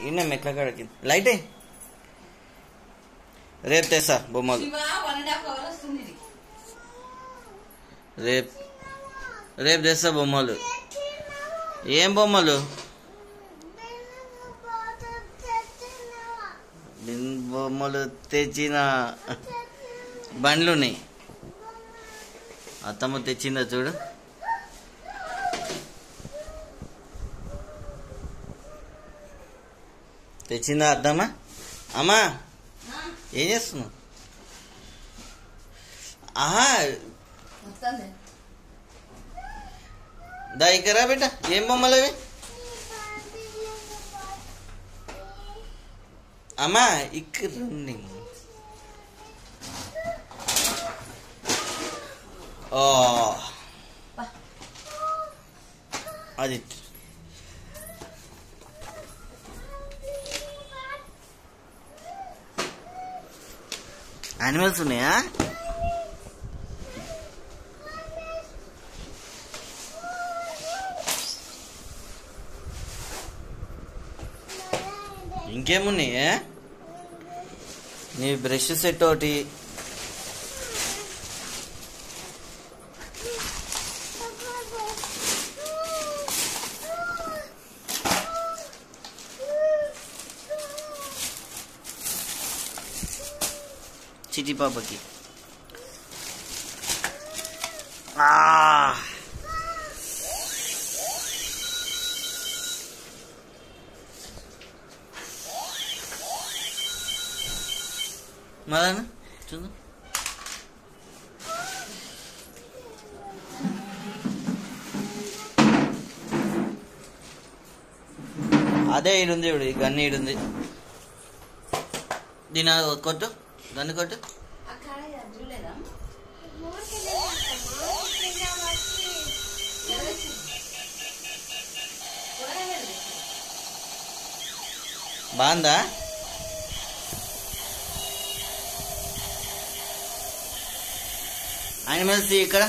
ఇన్న మెట్ల కాడకి లైట్ రేపు తెస్తా బొమ్మలు. రేపు తెస్తా బొమ్మలు. ఏం బొమ్మలు? బొమ్మలు తెచ్చిన బండ్లున్నాయి. అత్తమ్మ తెచ్చిందా చూడు. తెచ్చిందా అద్దమ్మా? అమ్మా ఏం చేస్తున్నావు? ఆహా దా ఇక్కరా బిడ్డ. ఏం బొమ్మలు అవి? అమ్మా ఇక్కడ అది యానిమల్స్ ఉన్నాయా? ఇంకేమున్నాయి? నీ బ్రష్ సెట్ ఒకటి, చిటి పాపకి మదన చూద్దాం. అదే ఈడుంది. ఇప్పుడు ఈ గన్ను ఈడుంది. దీని కొట్టు, గన్ను కొట్టు. బాగుందా? యానిమల్స్ ఇక్కడ